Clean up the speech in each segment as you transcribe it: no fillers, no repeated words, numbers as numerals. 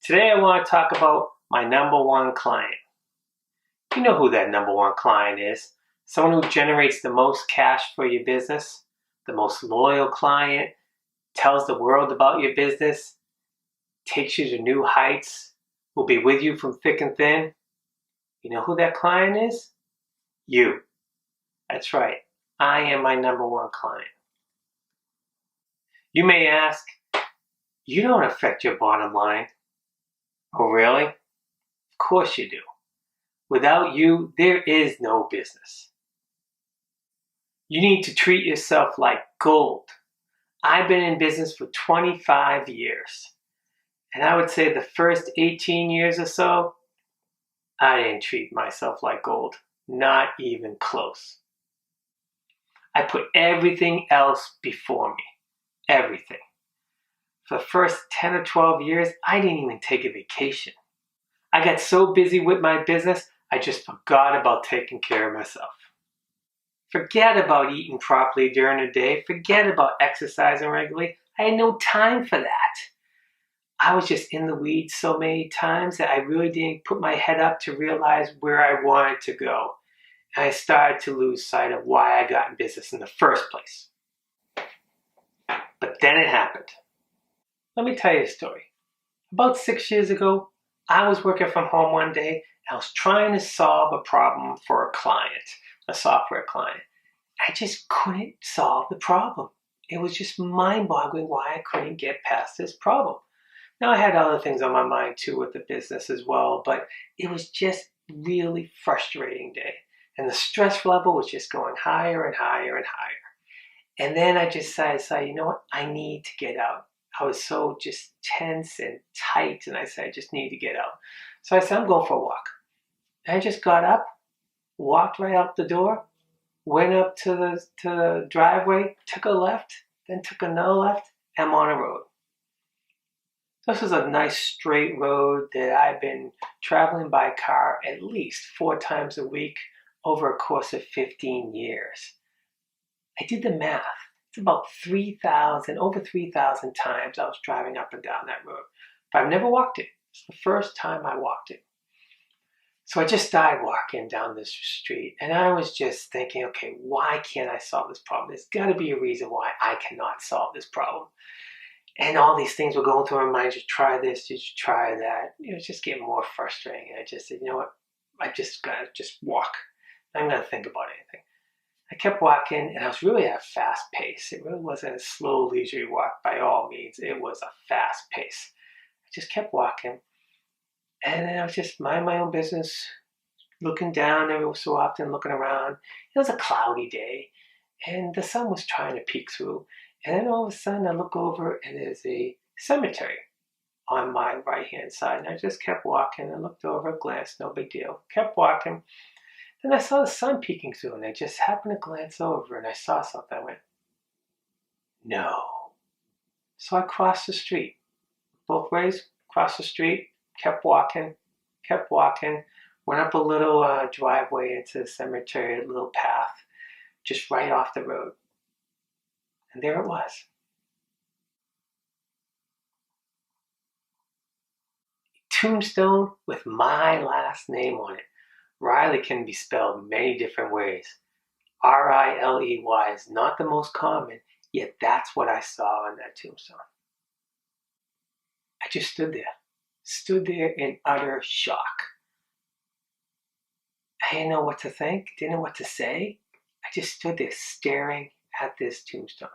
Today I want to talk about my number one client. You know who that number one client is. Someone who generates the most cash for your business, the most loyal client, tells the world about your business, takes you to new heights, will be with you from thick and thin. You know who that client is? You. That's right. I am my number one client. You may ask, you don't affect your bottom line. Oh, really? Of course you do. Without you, there is no business. You need to treat yourself like gold. I've been in business for 25 years. And I would say the first 18 years or so, I didn't treat myself like gold. Not even close. I put everything else before me. Everything. For the first 10 or 12 years, I didn't even take a vacation. I got so busy with my business, I just forgot about taking care of myself. Forget about eating properly during the day. Forget about exercising regularly. I had no time for that. I was just in the weeds so many times that I really didn't put my head up to realize where I wanted to go. And I started to lose sight of why I got in business in the first place. But then it happened. Let me tell you a story. About 6 years ago, I was working from home one day. I was trying to solve a problem for a client, a software client. I just couldn't solve the problem. It was just mind-boggling why I couldn't get past this problem. Now, I had other things on my mind too with the business as well, but it was just really frustrating day. And the stress level was just going higher and higher and higher. And then I just decided, you know what? I need to get out. I was so just tense and tight, and I said, I just need to get out. So I said, I'm going for a walk. And I just got up, walked right out the door, went up to the driveway, took a left, then took another left, and I'm on a road. This is a nice straight road that I've been traveling by car at least 4 times a week over a course of 15 years. I did the math. It's about over 3,000 times I was driving up and down that road. But I've never walked it. It's the first time I walked it. So I just started walking down this street, and I was just thinking, okay, why can't I solve this problem? There's got to be a reason why I cannot solve this problem. And all these things were going through my mind, just try this, just try that. It was just getting more frustrating. And I just said, you know what? I just got to just walk. I'm not going to think about anything. I kept walking, and I was really at a fast pace. It really wasn't a slow, leisurely walk by all means. It was a fast pace. I just kept walking, and then I was just minding my own business, looking down every so often, looking around. It was a cloudy day, and the sun was trying to peek through. And then all of a sudden, I look over, and there's a cemetery on my right-hand side. And I just kept walking. I looked over, glanced, no big deal. Kept walking. Then I saw the sun peeking through, and I just happened to glance over, and I saw something. I went, no. So I crossed the street. Both ways, crossed the street, kept walking, went up a little driveway into the cemetery, a little path, just right off the road. And there it was. Tombstone with my last name on it. Riley can be spelled many different ways. R-I-L-E-Y is not the most common, yet that's what I saw on that tombstone. I just stood there in utter shock. I didn't know what to think, didn't know what to say. I just stood there staring at this tombstone.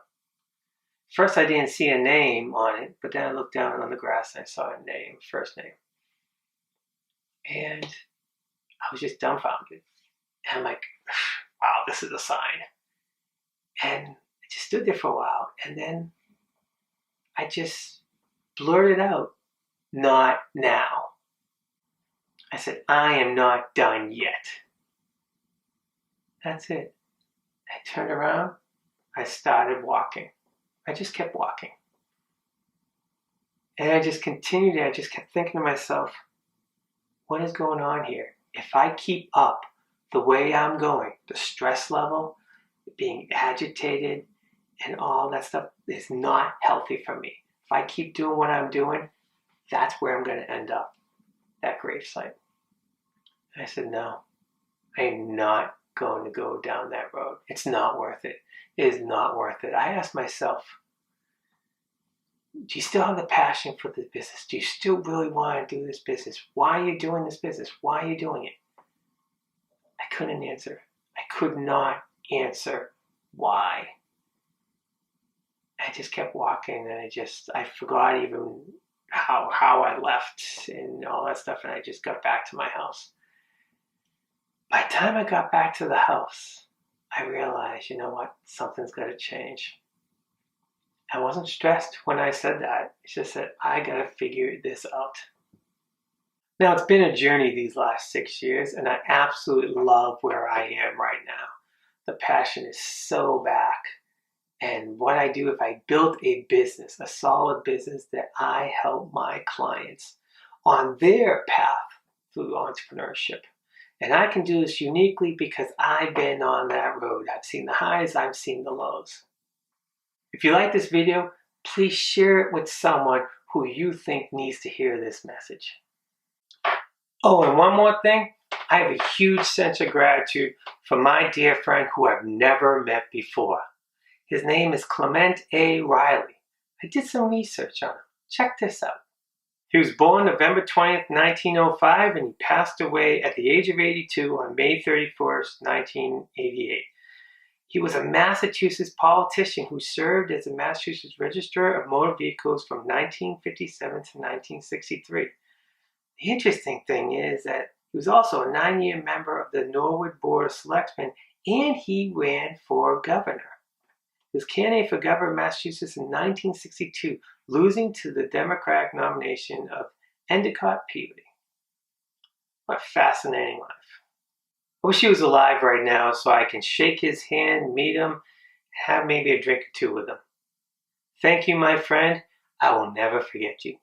First, I didn't see a name on it, but then I looked down on the grass and I saw a name, first name. And I was just dumbfounded. And I'm like, wow, this is a sign. And I just stood there for a while. And then I just blurted out, not now. I said, I am not done yet. That's it. I turned around. I started walking. I just kept walking. And I just continued. I just kept thinking to myself, what is going on here? If I keep up the way I'm going, the stress level, being agitated, and all that stuff is not healthy for me. If I keep doing what I'm doing, That's where I'm going to end up, that gravesite. And I said, no, I am not going to go down that road. It's not worth it. It is not worth it. I asked myself, do you still have the passion for the business? Do you still really want to do this business? Why are you doing this business? Why are you doing it? I couldn't answer. I could not answer why. I just kept walking, and I forgot even how I left and all that stuff, and I just got back to my house. By the time I got back to the house, I realized, you know what, something's got to change. I wasn't stressed when I said that. It's just that I got to figure this out. Now, it's been a journey these last 6 years, and I absolutely love where I am right now. The passion is so back. And what I do, if I built a business, a solid business that I help my clients on their path through entrepreneurship. And I can do this uniquely because I've been on that road. I've seen the highs, I've seen the lows. If you like this video, please share it with someone who you think needs to hear this message. Oh, and one more thing. I have a huge sense of gratitude for my dear friend who I've never met before. His name is Clement A. Riley. I did some research on him. Check this out. He was born November 20th, 1905, and he passed away at the age of 82 on May 31st, 1988. He was a Massachusetts politician who served as a Massachusetts Registrar of Motor Vehicles from 1957 to 1963. The interesting thing is that he was also a 9-year member of the Norwood Board of Selectmen, and he ran for governor. He was candidate for governor of Massachusetts in 1962, losing to the Democratic nomination of Endicott Peabody. What a fascinating life. I wish he was alive right now so I can shake his hand, meet him, have maybe a drink or two with him. Thank you, my friend. I will never forget you.